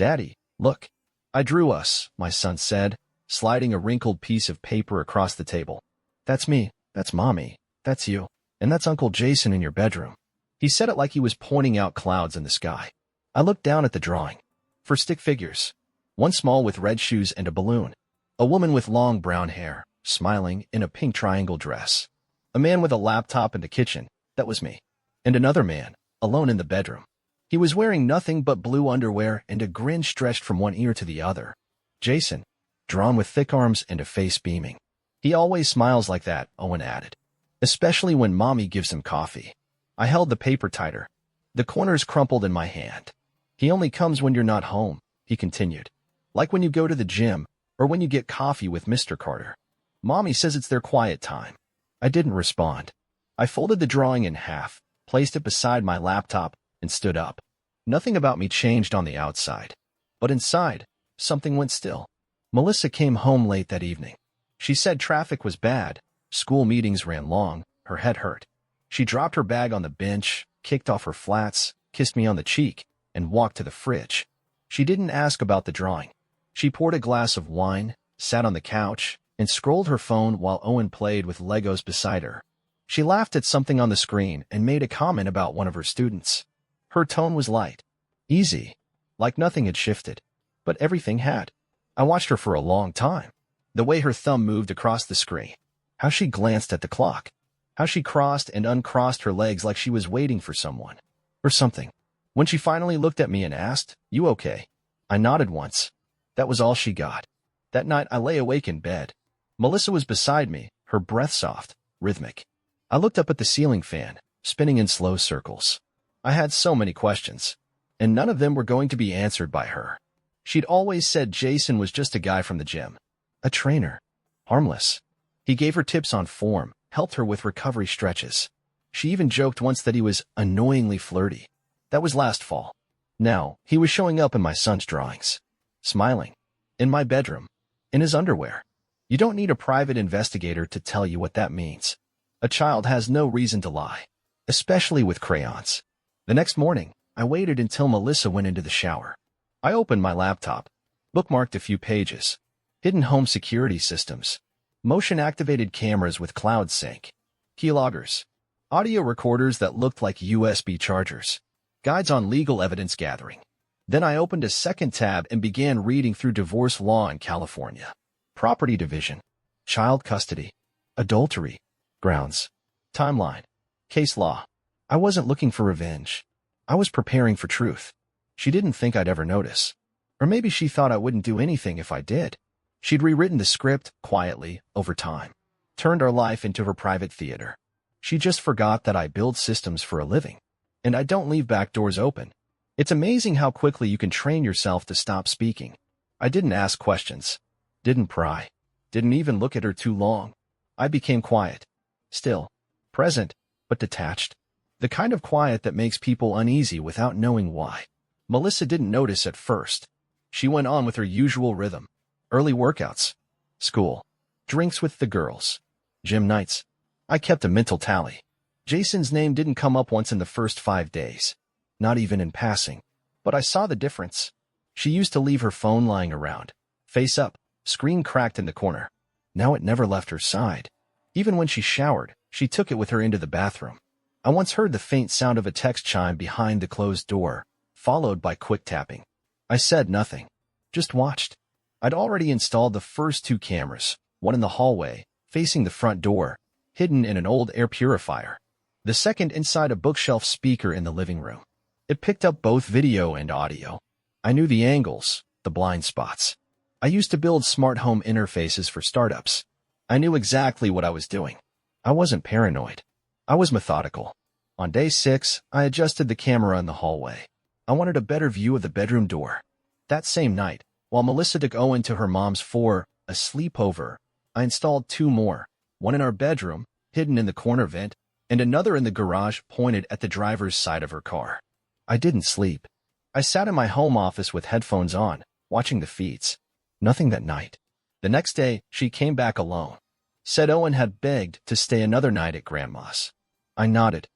Daddy, look. I drew us, my son said, sliding a wrinkled piece of paper across the table. That's me, that's Mommy, that's you, and that's Uncle Jason in your bedroom. He said it like he was pointing out clouds in the sky. I looked down at the drawing. For stick figures. One small with red shoes and a balloon. A woman with long brown hair, smiling in a pink triangle dress. A man with a laptop in the kitchen. That was me. And another man, alone in the bedroom. He was wearing nothing but blue underwear and a grin stretched from one ear to the other. Jason, drawn with thick arms and a face beaming. He always smiles like that, Owen added. Especially when Mommy gives him coffee. I held the paper tighter. The corners crumpled in my hand. He only comes when you're not home, he continued. Like when you go to the gym, or when you get coffee with Mr. Carter. Mommy says it's their quiet time. I didn't respond. I folded the drawing in half, placed it beside my laptop, and stood up. Nothing about me changed on the outside. But inside, something went still. Melissa came home late that evening. She said traffic was bad, school meetings ran long, her head hurt. She dropped her bag on the bench, kicked off her flats, kissed me on the cheek, and walked to the fridge. She didn't ask about the drawing. She poured a glass of wine, sat on the couch, and scrolled her phone while Owen played with Legos beside her. She laughed at something on the screen and made a comment about one of her students. Her tone was light, easy, like nothing had shifted, but everything had. I watched her for a long time. The way her thumb moved across the screen, how she glanced at the clock, how she crossed and uncrossed her legs like she was waiting for someone, or something. When she finally looked at me and asked, "You okay?" I nodded once. That was all she got. That night I lay awake in bed. Melissa was beside me, her breath soft, rhythmic. I looked up at the ceiling fan, spinning in slow circles. I had so many questions, and none of them were going to be answered by her. She'd always said Jason was just a guy from the gym. A trainer. Harmless. He gave her tips on form, helped her with recovery stretches. She even joked once that he was annoyingly flirty. That was last fall. Now, he was showing up in my son's drawings. Smiling. In my bedroom. In his underwear. You don't need a private investigator to tell you what that means. A child has no reason to lie. Especially with crayons. The next morning, I waited until Melissa went into the shower. I opened my laptop. Bookmarked a few pages. Hidden home security systems. Motion-activated cameras with cloud sync. Keyloggers. Audio recorders that looked like USB chargers. Guides on legal evidence gathering. Then I opened a second tab and began reading through divorce law in California. Property division. Child custody. Adultery. Grounds. Timeline. Case law. I wasn't looking for revenge. I was preparing for truth. She didn't think I'd ever notice. Or maybe she thought I wouldn't do anything if I did. She'd rewritten the script, quietly, over time. Turned our life into her private theater. She just forgot that I build systems for a living. And I don't leave back doors open. It's amazing how quickly you can train yourself to stop speaking. I didn't ask questions. Didn't pry. Didn't even look at her too long. I became quiet. Still. Present, but detached. The kind of quiet that makes people uneasy without knowing why. Melissa didn't notice at first. She went on with her usual rhythm. Early workouts. School. Drinks with the girls. Gym nights. I kept a mental tally. Jason's name didn't come up once in the first 5 days. Not even in passing. But I saw the difference. She used to leave her phone lying around. Face up, screen cracked in the corner. Now it never left her side. Even when she showered, she took it with her into the bathroom. I once heard the faint sound of a text chime behind the closed door, followed by quick tapping. I said nothing. Just watched. I'd already installed the first 2 cameras, one in the hallway, facing the front door, hidden in an old air purifier. The second inside a bookshelf speaker in the living room. It picked up both video and audio. I knew the angles, the blind spots. I used to build smart home interfaces for startups. I knew exactly what I was doing. I wasn't paranoid. I was methodical. On day 6, I adjusted the camera in the hallway. I wanted a better view of the bedroom door. That same night, while Melissa took Owen to her mom's for a sleepover, I installed 2 more, one in our bedroom, hidden in the corner vent, and another in the garage pointed at the driver's side of her car. I didn't sleep. I sat in my home office with headphones on, watching the feeds. Nothing that night. The next day, she came back alone. Said Owen had begged to stay another night at Grandma's. I nodded.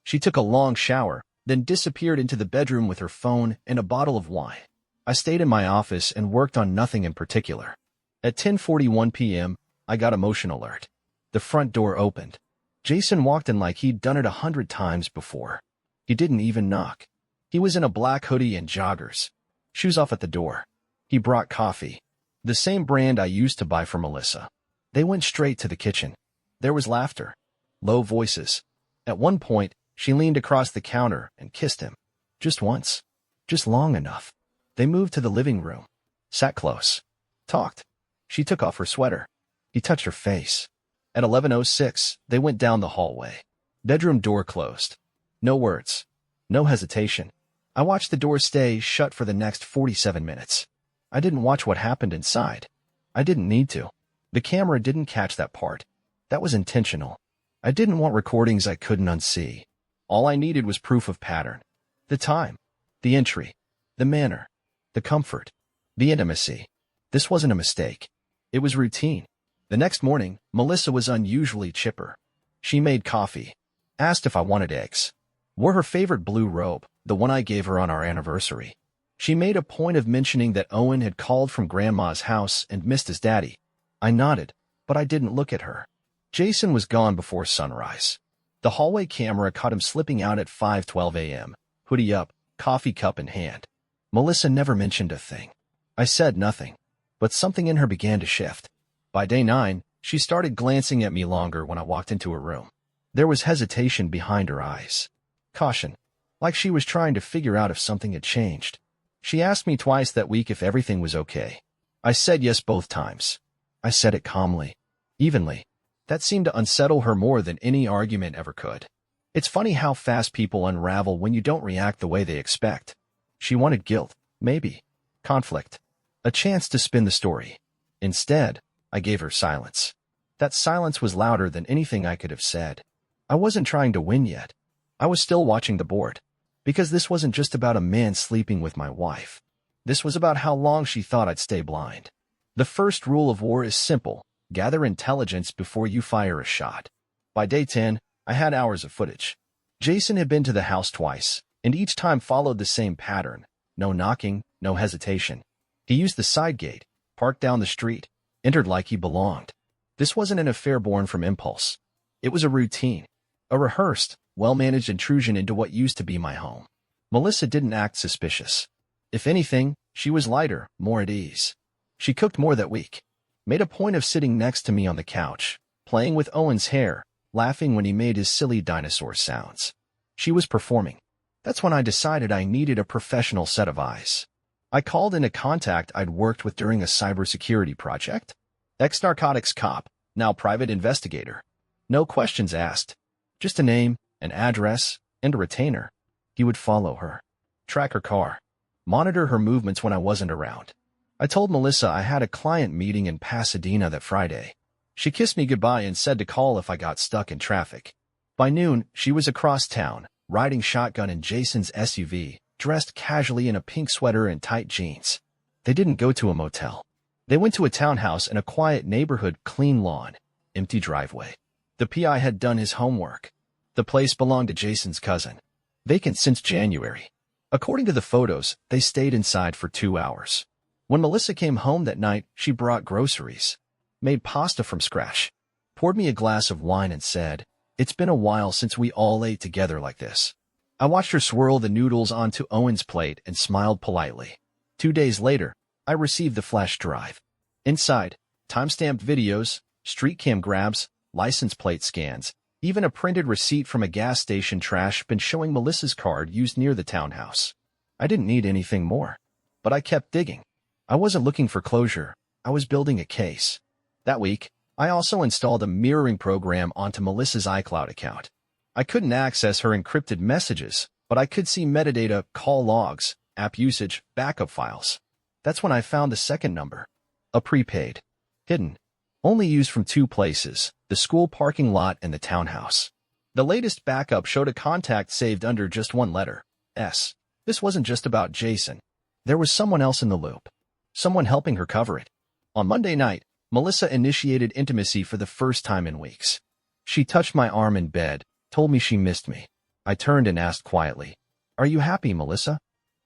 She took a long shower, then disappeared into the bedroom with her phone and a bottle of wine. I stayed in my office and worked on nothing in particular. At 10:41 p.m., I got a motion alert. The front door opened. Jason walked in like he'd done it 100 times before. He didn't even knock. He was in a black hoodie and joggers. Shoes off at the door. He brought coffee. The same brand I used to buy for Melissa. They went straight to the kitchen. There was laughter. Low voices. At one point, she leaned across the counter and kissed him. Just once. Just long enough. They moved to the living room. Sat close. Talked. She took off her sweater. He touched her face. At 11:06, they went down the hallway. Bedroom door closed. No words. No hesitation. I watched the door stay shut for the next 47 minutes. I didn't watch what happened inside. I didn't need to. The camera didn't catch that part. That was intentional. I didn't want recordings I couldn't unsee. All I needed was proof of pattern. The time. The entry. The manner. The comfort. The intimacy. This wasn't a mistake. It was routine. The next morning, Melissa was unusually chipper. She made coffee. Asked if I wanted eggs. Wore her favorite blue robe, the one I gave her on our anniversary. She made a point of mentioning that Owen had called from Grandma's house and missed his daddy. I nodded, but I didn't look at her. Jason was gone before sunrise. The hallway camera caught him slipping out at 5:12 a.m., hoodie up, coffee cup in hand. Melissa never mentioned a thing. I said nothing, but something in her began to shift. By day 9, she started glancing at me longer when I walked into her room. There was hesitation behind her eyes. Caution, like she was trying to figure out if something had changed. She asked me twice that week if everything was okay. I said yes both times. I said it calmly, evenly. That seemed to unsettle her more than any argument ever could. It's funny how fast people unravel when you don't react the way they expect. She wanted guilt, maybe, conflict, a chance to spin the story. Instead, I gave her silence. That silence was louder than anything I could have said. I wasn't trying to win yet. I was still watching the board. Because this wasn't just about a man sleeping with my wife. This was about how long she thought I'd stay blind. The first rule of war is simple. Gather intelligence before you fire a shot. By day 10, I had hours of footage. Jason had been to the house twice, and each time followed the same pattern. No knocking, no hesitation. He used the side gate, parked down the street, entered like he belonged. This wasn't an affair born from impulse. It was a routine. A rehearsed, well-managed intrusion into what used to be my home. Melissa didn't act suspicious. If anything, she was lighter, more at ease. She cooked more that week. Made a point of sitting next to me on the couch, playing with Owen's hair, laughing when he made his silly dinosaur sounds. She was performing. That's when I decided I needed a professional set of eyes. I called in a contact I'd worked with during a cybersecurity project. Ex-narcotics cop, now private investigator. No questions asked. Just a name, an address, and a retainer. He would follow her. Track her car. Monitor her movements when I wasn't around. I told Melissa I had a client meeting in Pasadena that Friday. She kissed me goodbye and said to call if I got stuck in traffic. By noon, she was across town, riding shotgun in Jason's SUV, dressed casually in a pink sweater and tight jeans. They didn't go to a motel. They went to a townhouse in a quiet neighborhood, clean lawn, empty driveway. The PI had done his homework. The place belonged to Jason's cousin. Vacant since January. According to the photos, they stayed inside for 2 hours. When Melissa came home that night, she brought groceries. Made pasta from scratch. Poured me a glass of wine and said, "It's been a while since we all ate together like this." I watched her swirl the noodles onto Owen's plate and smiled politely. 2 days later, I received the flash drive. Inside, time-stamped videos, street cam grabs, license plate scans, even a printed receipt from a gas station trash bin showing Melissa's card used near the townhouse. I didn't need anything more. But I kept digging. I wasn't looking for closure. I was building a case. That week, I also installed a mirroring program onto Melissa's iCloud account. I couldn't access her encrypted messages, but I could see metadata, call logs, app usage, backup files. That's when I found the second number. A prepaid. Hidden. Only used from 2 places, the school parking lot and the townhouse. The latest backup showed a contact saved under just 1 letter, S. This wasn't just about Jason. There was someone else in the loop. Someone helping her cover it. On Monday night, Melissa initiated intimacy for the first time in weeks. She touched my arm in bed, told me she missed me. I turned and asked quietly, "Are you happy, Melissa?"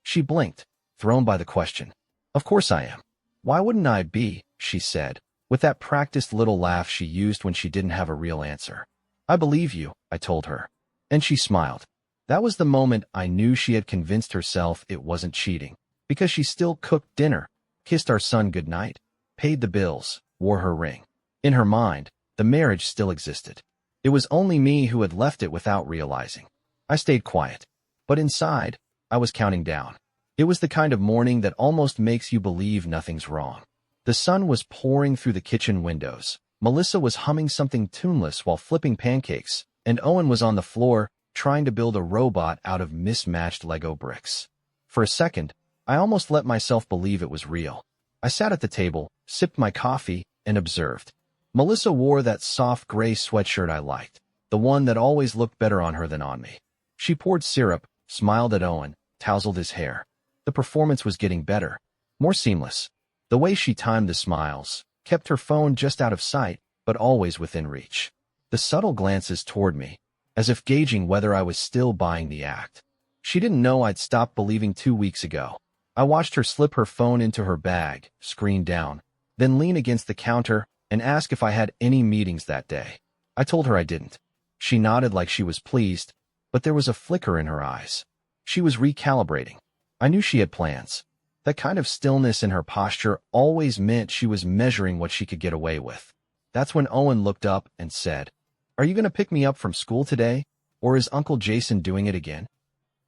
She blinked, thrown by the question. Of course I am. Why wouldn't I be, she said, with that practiced little laugh she used when she didn't have a real answer. I believe you, I told her. And she smiled. That was the moment I knew she had convinced herself it wasn't cheating, because she still cooked dinner, kissed our son goodnight, paid the bills, wore her ring. In her mind, the marriage still existed. It was only me who had left it without realizing. I stayed quiet. But inside, I was counting down. It was the kind of morning that almost makes you believe nothing's wrong. The sun was pouring through the kitchen windows. Melissa was humming something tuneless while flipping pancakes, and Owen was on the floor, trying to build a robot out of mismatched Lego bricks. For a second, I almost let myself believe it was real. I sat at the table, sipped my coffee, and observed. Melissa wore that soft gray sweatshirt I liked, the one that always looked better on her than on me. She poured syrup, smiled at Owen, tousled his hair. The performance was getting better, more seamless. The way she timed the smiles, kept her phone just out of sight, but always within reach. The subtle glances toward me, as if gauging whether I was still buying the act. She didn't know I'd stopped believing 2 weeks ago. I watched her slip her phone into her bag, screen down, then lean against the counter and ask if I had any meetings that day. I told her I didn't. She nodded like she was pleased, but there was a flicker in her eyes. She was recalibrating. I knew she had plans. That kind of stillness in her posture always meant she was measuring what she could get away with. That's when Owen looked up and said, "Are you going to pick me up from school today, or is Uncle Jason doing it again?"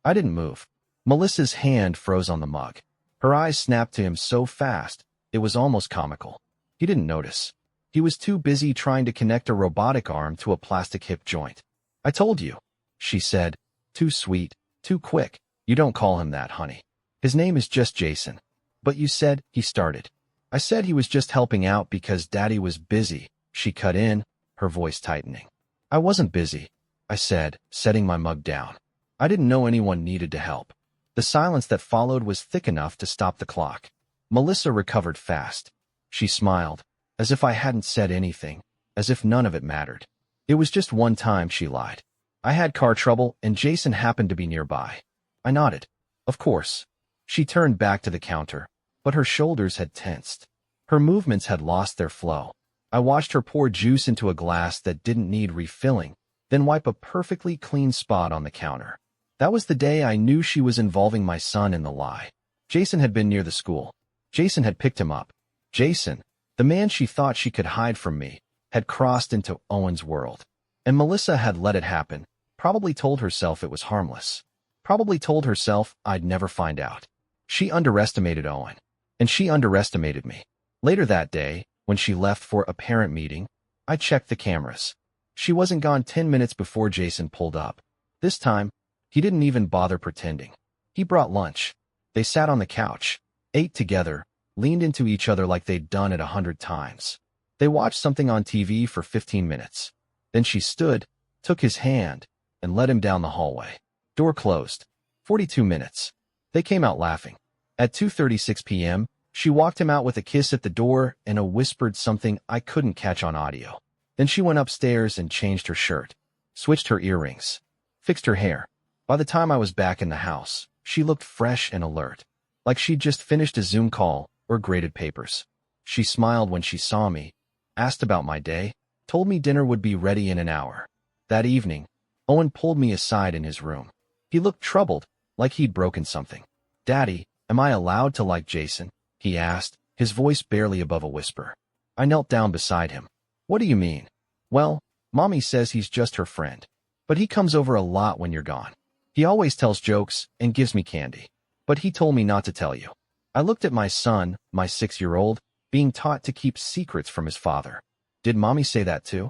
I didn't move. Melissa's hand froze on the mug. Her eyes snapped to him so fast, it was almost comical. He didn't notice. He was too busy trying to connect a robotic arm to a plastic hip joint. "I told you," she said. "Too sweet, too quick. You don't call him that, honey. His name is just Jason." "But you said," he started. "I said he was just helping out because Daddy was busy," she cut in, her voice tightening. "I wasn't busy," I said, setting my mug down. I didn't know anyone needed to help. The silence that followed was thick enough to stop the clock. Melissa recovered fast. She smiled, as if I hadn't said anything, as if none of it mattered. "It was just one time," she lied. "I had car trouble and Jason happened to be nearby." I nodded. "Of course." She turned back to the counter, but her shoulders had tensed. Her movements had lost their flow. I watched her pour juice into a glass that didn't need refilling, then wipe a perfectly clean spot on the counter. That was the day I knew she was involving my son in the lie. Jason had been near the school. Jason had picked him up. Jason, the man she thought she could hide from me, had crossed into Owen's world. And Melissa had let it happen, probably told herself it was harmless. Probably told herself I'd never find out. She underestimated Owen. And she underestimated me. Later that day, when she left for a parent meeting, I checked the cameras. She wasn't gone 10 minutes before Jason pulled up. This time, he didn't even bother pretending. He brought lunch. They sat on the couch, ate together, leaned into each other like they'd done it 100 times. They watched something on TV for 15 minutes. Then she stood, took his hand, and led him down the hallway. Door closed. 42 minutes. They came out laughing. At 2:36 p.m., she walked him out with a kiss at the door and a whispered something I couldn't catch on audio. Then she went upstairs and changed her shirt, switched her earrings, fixed her hair. By the time I was back in the house, she looked fresh and alert, like she'd just finished a Zoom call or graded papers. She smiled when she saw me, asked about my day, told me dinner would be ready in an hour. That evening, Owen pulled me aside in his room. He looked troubled, like he'd broken something. "Daddy, am I allowed to like Jason?" he asked, his voice barely above a whisper. I knelt down beside him. "What do you mean?" "Well, Mommy says he's just her friend. But he comes over a lot when you're gone. He always tells jokes and gives me candy. But he told me not to tell you." I looked at my son, my 6-year-old, being taught to keep secrets from his father. "Did Mommy say that too?"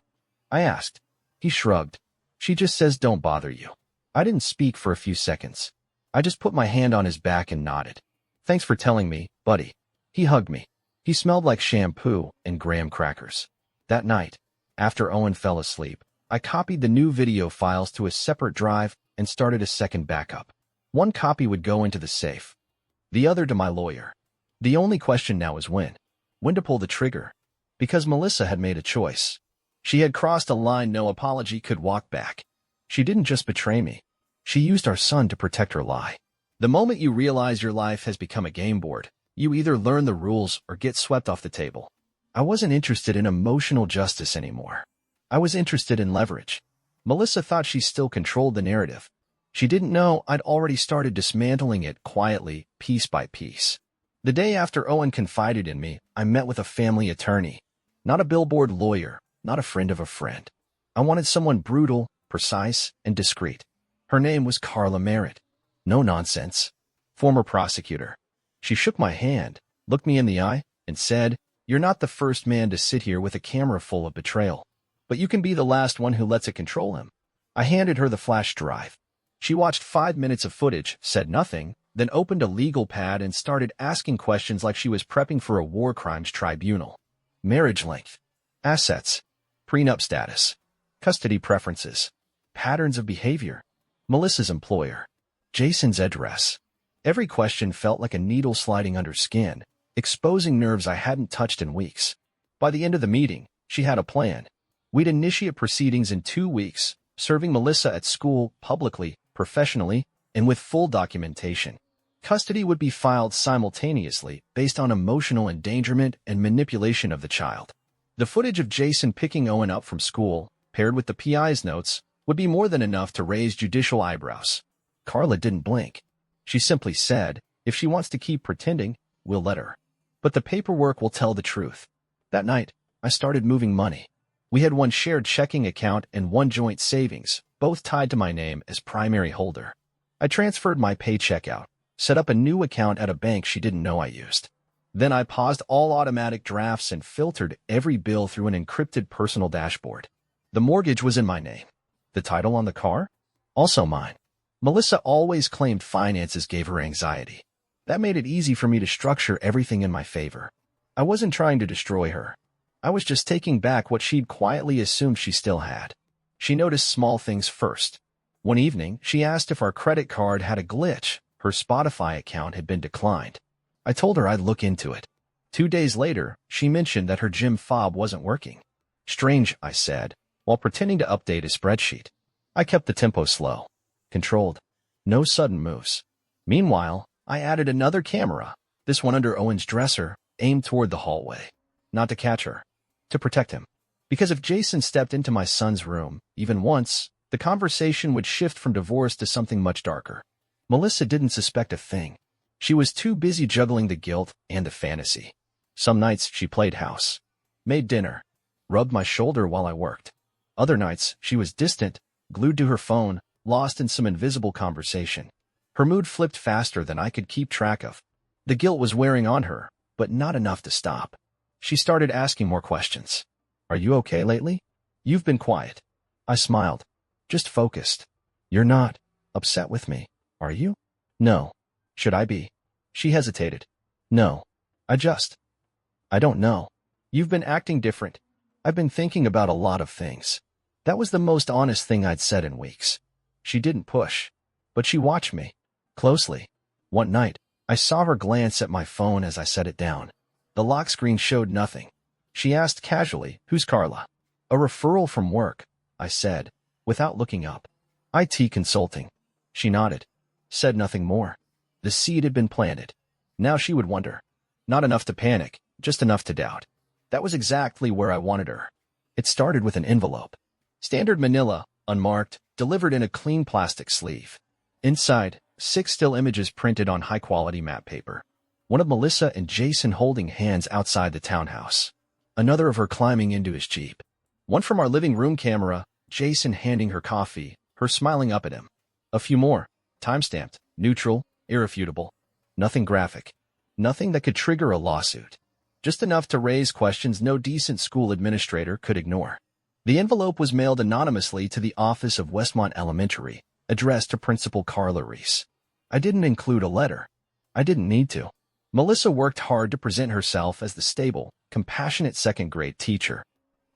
I asked. He shrugged. "She just says don't bother you." I didn't speak for a few seconds. I just put my hand on his back and nodded. "Thanks for telling me, buddy." He hugged me. He smelled like shampoo and graham crackers. That night, after Owen fell asleep, I copied the new video files to a separate drive and started a second backup. One copy would go into the safe, the other to my lawyer. The only question now is when. When to pull the trigger. Because Melissa had made a choice. She had crossed a line no apology could walk back. She didn't just betray me. She used our son to protect her lie. The moment you realize your life has become a game board, you either learn the rules or get swept off the table. I wasn't interested in emotional justice anymore. I was interested in leverage. Melissa thought she still controlled the narrative. She didn't know I'd already started dismantling it quietly, piece by piece. The day after Owen confided in me, I met with a family attorney. Not a billboard lawyer, not a friend of a friend. I wanted someone brutal, precise, and discreet. Her name was Carla Merritt. No nonsense. Former prosecutor. She shook my hand, looked me in the eye, and said, "You're not the first man to sit here with a camera full of betrayal. But you can be the last one who lets it control him." I handed her the flash drive. She watched 5 minutes of footage, said nothing, then opened a legal pad and started asking questions like she was prepping for a war crimes tribunal. Marriage length, assets, prenup status, custody preferences, patterns of behavior, Melissa's employer, Jason's address. Every question felt like a needle sliding under skin, exposing nerves I hadn't touched in weeks. By the end of the meeting, she had a plan. We'd initiate proceedings in 2 weeks, serving Melissa at school, publicly, professionally, and with full documentation. Custody would be filed simultaneously based on emotional endangerment and manipulation of the child. The footage of Jason picking Owen up from school, paired with the PI's notes, would be more than enough to raise judicial eyebrows. Carla didn't blink. She simply said, "If she wants to keep pretending, we'll let her. But the paperwork will tell the truth." That night, I started moving money. We had one shared checking account and one joint savings, both tied to my name as primary holder. I transferred my paycheck out, set up a new account at a bank she didn't know I used. Then I paused all automatic drafts and filtered every bill through an encrypted personal dashboard. The mortgage was in my name. The title on the car? Also mine. Melissa always claimed finances gave her anxiety. That made it easy for me to structure everything in my favor. I wasn't trying to destroy her. I was just taking back what she'd quietly assumed she still had. She noticed small things first. One evening, she asked if our credit card had a glitch. Her Spotify account had been declined. I told her I'd look into it. 2 days later, she mentioned that her gym fob wasn't working. "Strange," I said, while pretending to update a spreadsheet. I kept the tempo slow, controlled. No sudden moves. Meanwhile, I added another camera, this one under Owen's dresser, aimed toward the hallway. Not to catch her, to protect him. Because if Jason stepped into my son's room, even once, the conversation would shift from divorce to something much darker. Melissa didn't suspect a thing. She was too busy juggling the guilt and the fantasy. Some nights she played house, made dinner, rubbed my shoulder while I worked. Other nights she was distant, glued to her phone, lost in some invisible conversation. Her mood flipped faster than I could keep track of. The guilt was wearing on her, but not enough to stop. She started asking more questions. "Are you okay lately? You've been quiet." I smiled. "Just focused." "You're not upset with me, are you?" "No." "Should I be?" She hesitated. "No. I don't know. You've been acting different. I've been thinking about a lot of things." That was the most honest thing I'd said in weeks. She didn't push, but she watched me closely. One night, I saw her glance at my phone as I set it down. The lock screen showed nothing. She asked casually, "Who's Carla?" "A referral from work," I said, without looking up. "IT consulting." She nodded, said nothing more. The seed had been planted. Now she would wonder. Not enough to panic, just enough to doubt. That was exactly where I wanted her. It started with an envelope. Standard manila, unmarked, delivered in a clean plastic sleeve. Inside, 6 still images printed on high-quality map paper. One of Melissa and Jason holding hands outside the townhouse. Another of her climbing into his Jeep. One from our living room camera, Jason handing her coffee, her smiling up at him. A few more, time-stamped, neutral, irrefutable. Nothing graphic. Nothing that could trigger a lawsuit. Just enough to raise questions no decent school administrator could ignore. The envelope was mailed anonymously to the office of Westmont Elementary, addressed to Principal Carla Reese. I didn't include a letter. I didn't need to. Melissa worked hard to present herself as the stable, compassionate second-grade teacher.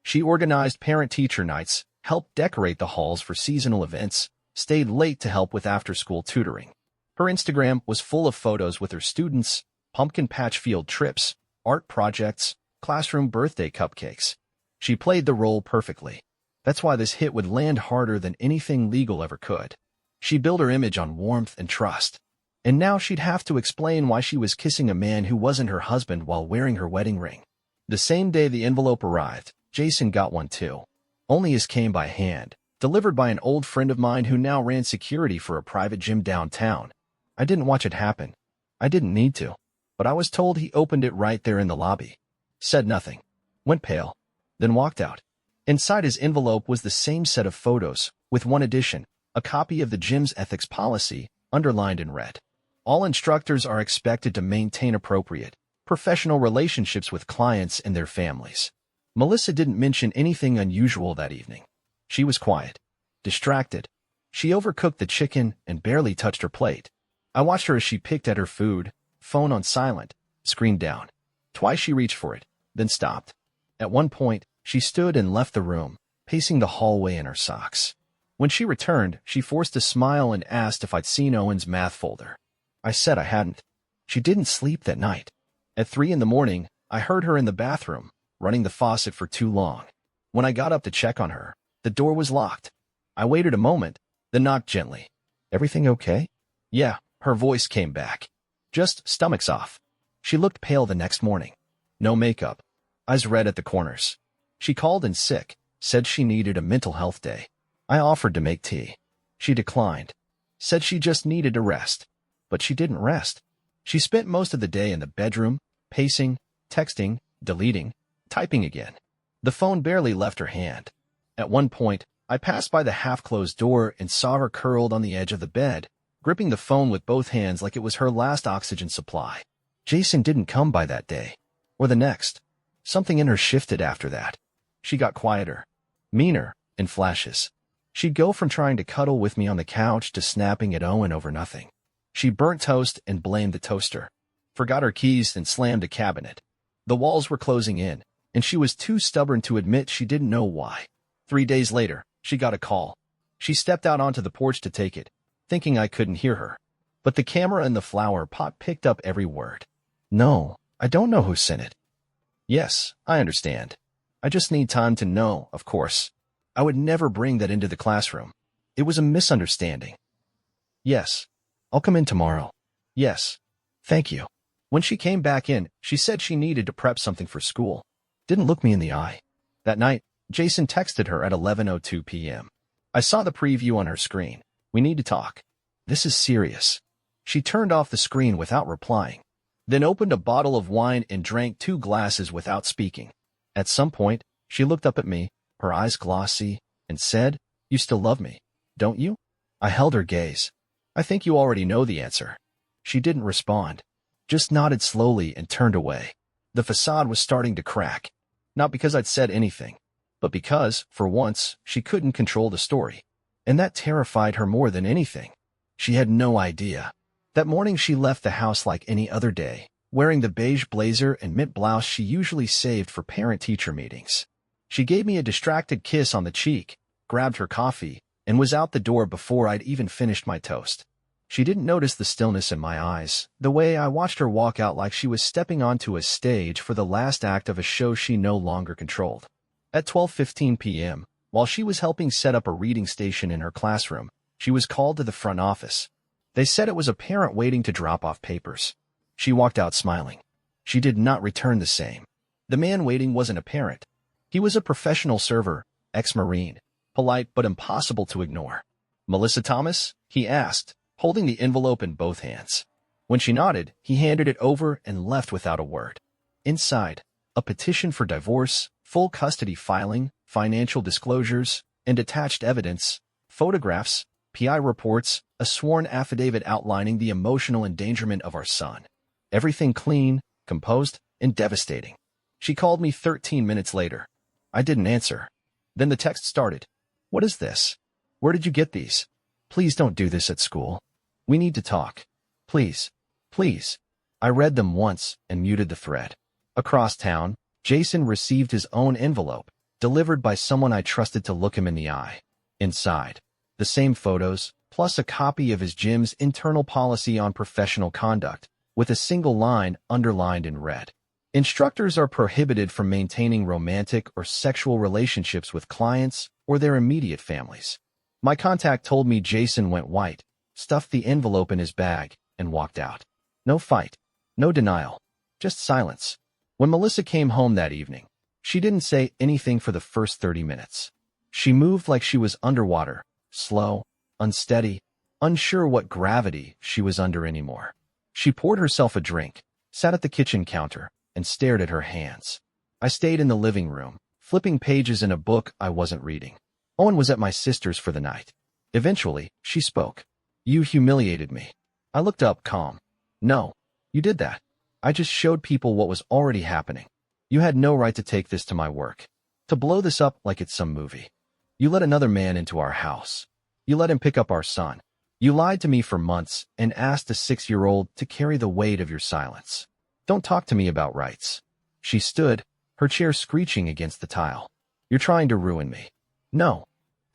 She organized parent-teacher nights, helped decorate the halls for seasonal events, stayed late to help with after-school tutoring. Her Instagram was full of photos with her students, pumpkin patch field trips, art projects, classroom birthday cupcakes. She played the role perfectly. That's why this hit would land harder than anything legal ever could. She built her image on warmth and trust. And now she'd have to explain why she was kissing a man who wasn't her husband while wearing her wedding ring. The same day the envelope arrived, Jason got one too. Only his came by hand, delivered by an old friend of mine who now ran security for a private gym downtown. I didn't watch it happen. I didn't need to. But I was told he opened it right there in the lobby. Said nothing. Went pale. Then walked out. Inside his envelope was the same set of photos, with one addition, a copy of the gym's ethics policy, underlined in red. All instructors are expected to maintain appropriate, professional relationships with clients and their families. Melissa didn't mention anything unusual that evening. She was quiet, distracted. She overcooked the chicken and barely touched her plate. I watched her as she picked at her food, phone on silent, screen down. Twice she reached for it, then stopped. At one point, she stood and left the room, pacing the hallway in her socks. When she returned, she forced a smile and asked if I'd seen Owen's math folder. I said I hadn't. She didn't sleep that night. At 3 in the morning, I heard her in the bathroom, running the faucet for too long. When I got up to check on her, the door was locked. I waited a moment, then knocked gently. Everything okay? Yeah, her voice came back. Just stomach's off. She looked pale the next morning. No makeup. Eyes red at the corners. She called in sick, said she needed a mental health day. I offered to make tea. She declined. Said she just needed a rest. But she didn't rest. She spent most of the day in the bedroom, pacing, texting, deleting, typing again. The phone barely left her hand. At one point, I passed by the half-closed door and saw her curled on the edge of the bed, gripping the phone with both hands like it was her last oxygen supply. Jason didn't come by that day. Or the next. Something in her shifted after that. She got quieter. Meaner, in flashes. She'd go from trying to cuddle with me on the couch to snapping at Owen over nothing. She burnt toast and blamed the toaster. Forgot her keys and slammed a cabinet. The walls were closing in, and she was too stubborn to admit she didn't know why. 3 days later, she got a call. She stepped out onto the porch to take it, thinking I couldn't hear her. But the camera in the flower pot picked up every word. No, I don't know who sent it. Yes, I understand. I just need time to know, of course. I would never bring that into the classroom. It was a misunderstanding. Yes. I'll come in tomorrow. Yes. Thank you. When she came back in, she said she needed to prep something for school. Didn't look me in the eye. That night, Jason texted her at 11:02 p.m. I saw the preview on her screen. We need to talk. This is serious. She turned off the screen without replying, then opened a bottle of wine and drank 2 glasses without speaking. At some point, she looked up at me, her eyes glossy, and said, "You still love me, don't you?" I held her gaze. "I think you already know the answer." She didn't respond, just nodded slowly and turned away. The facade was starting to crack, not because I'd said anything, but because, for once, she couldn't control the story. And that terrified her more than anything. She had no idea. That morning she left the house like any other day, wearing the beige blazer and mint blouse she usually saved for parent-teacher meetings. She gave me a distracted kiss on the cheek, grabbed her coffee, and was out the door before I'd even finished my toast. She didn't notice the stillness in my eyes, the way I watched her walk out like she was stepping onto a stage for the last act of a show she no longer controlled. At 12:15 p.m., while she was helping set up a reading station in her classroom, she was called to the front office. They said it was a parent waiting to drop off papers. She walked out smiling. She did not return the same. The man waiting wasn't a parent. He was a professional server, ex-Marine, polite but impossible to ignore. "Melissa Thomas?" he asked, holding the envelope in both hands. When she nodded, he handed it over and left without a word. Inside, a petition for divorce, full custody filing, financial disclosures, and attached evidence, photographs, PI reports, a sworn affidavit outlining the emotional endangerment of our son. Everything clean, composed, and devastating. She called me 13 minutes later. I didn't answer. Then the text started. "What is this? Where did you get these? Please don't do this at school. We need to talk. Please. Please." I read them once and muted the thread. Across town, Jason received his own envelope, delivered by someone I trusted to look him in the eye. Inside, the same photos, plus a copy of his gym's internal policy on professional conduct, with a single line underlined in red. Instructors are prohibited from maintaining romantic or sexual relationships with clients or their immediate families. My contact told me Jason went white, stuffed the envelope in his bag, and walked out. No fight, no denial, just silence. When Melissa came home that evening, she didn't say anything for the first 30 minutes. She moved like she was underwater, slow, unsteady, unsure what gravity she was under anymore. She poured herself a drink, sat at the kitchen counter, and stared at her hands. I stayed in the living room, flipping pages in a book I wasn't reading. Owen was at my sister's for the night. Eventually, she spoke. "You humiliated me." I looked up, calm. "No, you did that. I just showed people what was already happening. You had no right to take this to my work, to blow this up like it's some movie. You let another man into our house. You let him pick up our son. You lied to me for months and asked a 6-year-old to carry the weight of your silence. Don't talk to me about rights." She stood, her chair screeching against the tile. "You're trying to ruin me." "No,"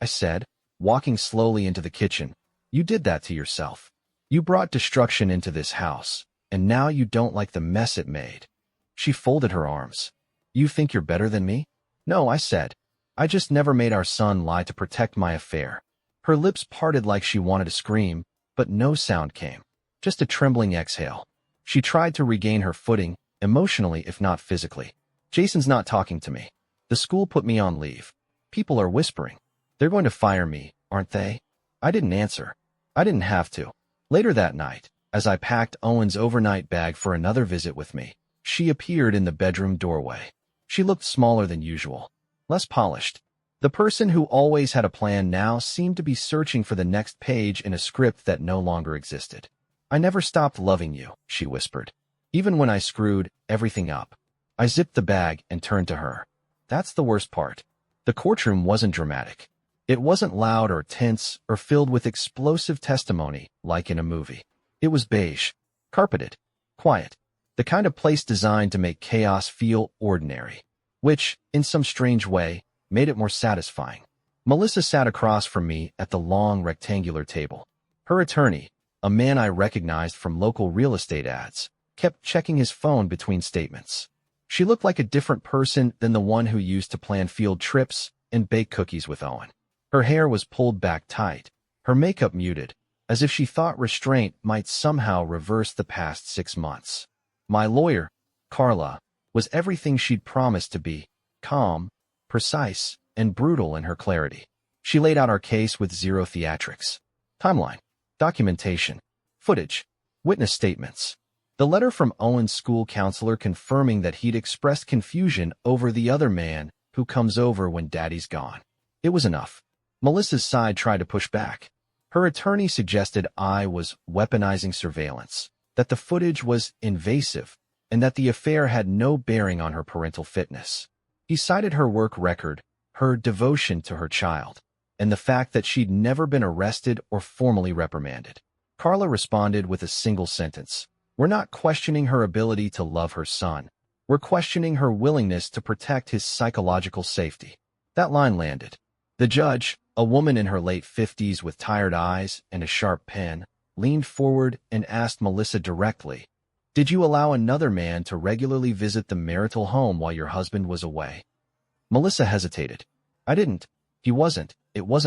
I said, walking slowly into the kitchen. "You did that to yourself. You brought destruction into this house, and now you don't like the mess it made." She folded her arms. "You think you're better than me?" "No," I said. "I just never made our son lie to protect my affair." Her lips parted like she wanted to scream, but no sound came. Just a trembling exhale. She tried to regain her footing, emotionally if not physically. "Jason's not talking to me. The school put me on leave. People are whispering. They're going to fire me, aren't they?" I didn't answer. I didn't have to. Later that night, as I packed Owen's overnight bag for another visit with me, she appeared in the bedroom doorway. She looked smaller than usual, less polished. The person who always had a plan now seemed to be searching for the next page in a script that no longer existed. "I never stopped loving you," she whispered. "Even when I screwed everything up." I zipped the bag and turned to her. That's the worst part. The courtroom wasn't dramatic. It wasn't loud or tense or filled with explosive testimony like in a movie. It was beige, carpeted, quiet, the kind of place designed to make chaos feel ordinary, which, in some strange way, made it more satisfying. Melissa sat across from me at the long rectangular table. Her attorney, a man I recognized from local real estate ads, kept checking his phone between statements. She looked like a different person than the one who used to plan field trips and bake cookies with Owen. Her hair was pulled back tight, her makeup muted, as if she thought restraint might somehow reverse the past 6 months. My lawyer, Carla, was everything she'd promised to be: calm, precise, and brutal in her clarity. She laid out our case with zero theatrics. Timeline, documentation, footage, witness statements. The letter from Owen's school counselor confirming that he'd expressed confusion over the other man who comes over when daddy's gone. It was enough. Melissa's side tried to push back. Her attorney suggested I was weaponizing surveillance, that the footage was invasive, and that the affair had no bearing on her parental fitness. He cited her work record, her devotion to her child, and the fact that she'd never been arrested or formally reprimanded. Carla responded with a single sentence. "We're not questioning her ability to love her son. We're questioning her willingness to protect his psychological safety." That line landed. The judge, a woman in her late 50s with tired eyes and a sharp pen, leaned forward and asked Melissa directly, "Did you allow another man to regularly visit the marital home while your husband was away?" Melissa hesitated. "I didn't. It wasn't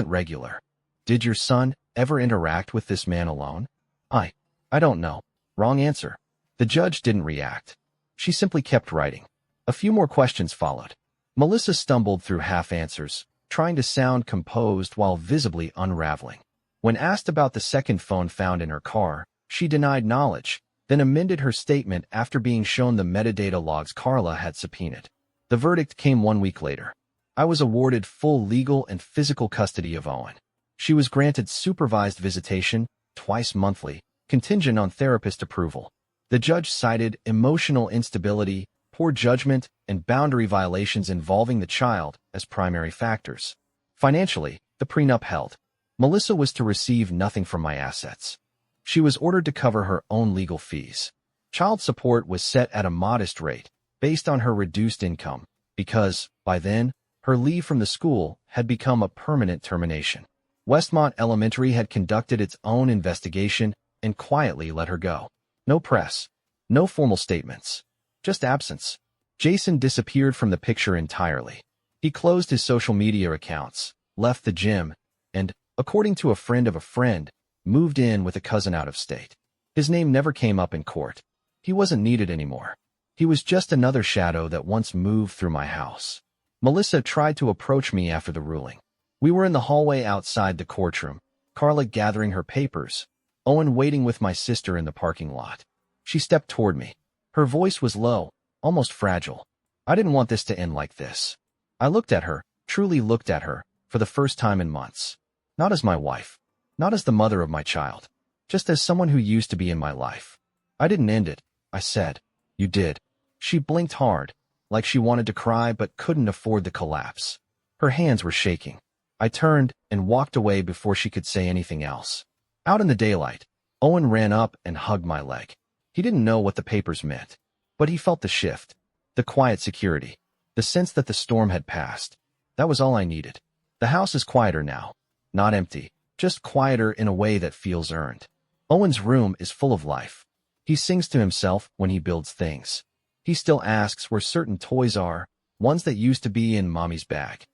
regular." "Did your son ever interact with this man alone?" I don't know." Wrong answer. The judge didn't react. She simply kept writing. A few more questions followed. Melissa stumbled through half answers, trying to sound composed while visibly unraveling. When asked about the second phone found in her car, she denied knowledge, then amended her statement after being shown the metadata logs Carla had subpoenaed. The verdict came 1 week later. I was awarded full legal and physical custody of Owen. She was granted supervised visitation, twice monthly, contingent on therapist approval. The judge cited emotional instability, poor judgment, and boundary violations involving the child as primary factors. Financially, the prenup held. Melissa was to receive nothing from my assets. She was ordered to cover her own legal fees. Child support was set at a modest rate, based on her reduced income, because, by then, her leave from the school had become a permanent termination. Westmont Elementary had conducted its own investigation and quietly let her go. No press, no formal statements, just absence. Jason disappeared from the picture entirely. He closed his social media accounts, left the gym, and, according to a friend of a friend, moved in with a cousin out of state. His name never came up in court. He wasn't needed anymore. He was just another shadow that once moved through my house. Melissa tried to approach me after the ruling. We were in the hallway outside the courtroom, Carla gathering her papers, Owen waiting with my sister in the parking lot. She stepped toward me. Her voice was low, almost fragile. I didn't want this to end like this. I looked at her, truly looked at her, for the first time in months. Not as my wife. Not as the mother of my child. Just as someone who used to be in my life. I didn't end it, I said. You did. She blinked hard, like she wanted to cry but couldn't afford the collapse. Her hands were shaking. I turned and walked away before she could say anything else. Out in the daylight, Owen ran up and hugged my leg. He didn't know what the papers meant, but he felt the shift, the quiet security, the sense that the storm had passed. That was all I needed. The house is quieter now. Not empty, just quieter in a way that feels earned. Owen's room is full of life. He sings to himself when he builds things. He still asks where certain toys are, ones that used to be in Mommy's bag.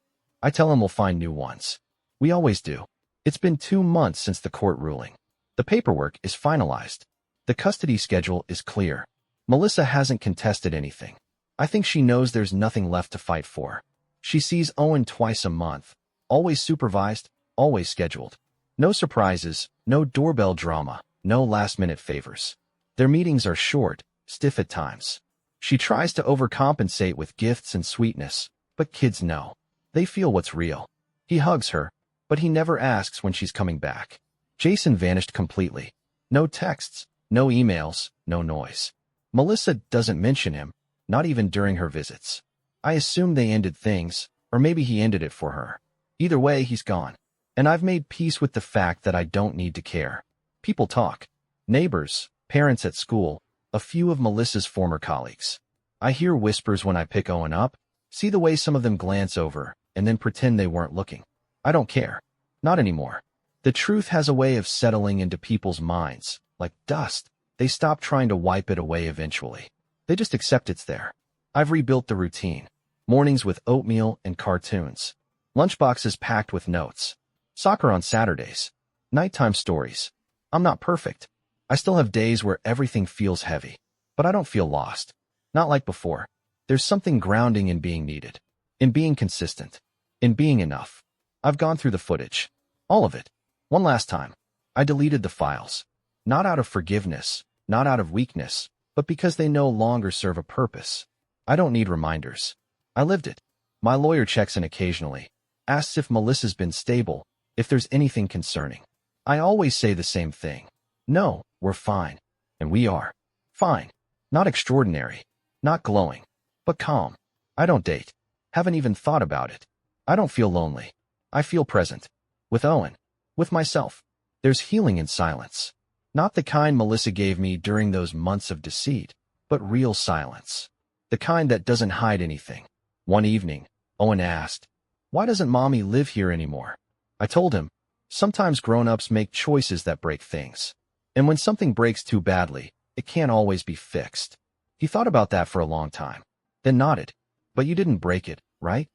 I tell him we'll find new ones. We always do. It's been 2 months since the court ruling. The paperwork is finalized. The custody schedule is clear. Melissa hasn't contested anything. I think she knows there's nothing left to fight for. She sees Owen twice a month, always supervised, always scheduled. No surprises, no doorbell drama, no last-minute favors. Their meetings are short, stiff at times. She tries to overcompensate with gifts and sweetness, but kids know. They feel what's real. He hugs her, but he never asks when she's coming back. Jason vanished completely. No texts, no emails, no noise. Melissa doesn't mention him, not even during her visits. I assume they ended things, or maybe he ended it for her. Either way, he's gone. And I've made peace with the fact that I don't need to care. People talk. Neighbors, parents at school, a few of Melissa's former colleagues. I hear whispers when I pick Owen up, see the way some of them glance over, and then pretend they weren't looking. I don't care. Not anymore. The truth has a way of settling into people's minds, like dust. They stop trying to wipe it away eventually. They just accept it's there. I've rebuilt the routine. Mornings with oatmeal and cartoons. Lunchboxes packed with notes. Soccer on Saturdays. Nighttime stories. I'm not perfect. I still have days where everything feels heavy. But I don't feel lost. Not like before. There's something grounding in being needed. In being consistent. In being enough. I've gone through the footage. All of it. One last time. I deleted the files. Not out of forgiveness. Not out of weakness. But because they no longer serve a purpose. I don't need reminders. I lived it. My lawyer checks in occasionally. Asks if Melissa's been stable. If there's anything concerning. I always say the same thing. No, we're fine. And we are. Fine. Not extraordinary. Not glowing. But calm. I don't date. Haven't even thought about it. I don't feel lonely. I feel present. With Owen. With myself. There's healing in silence. Not the kind Melissa gave me during those months of deceit, but real silence. The kind that doesn't hide anything. One evening, Owen asked, "Why doesn't Mommy live here anymore?" I told him, sometimes grown-ups make choices that break things. And when something breaks too badly, it can't always be fixed. He thought about that for a long time, then nodded. But you didn't break it, right?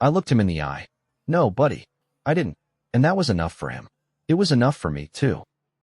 I looked him in the eye. No, buddy, I didn't. And that was enough for him. It was enough for me, too.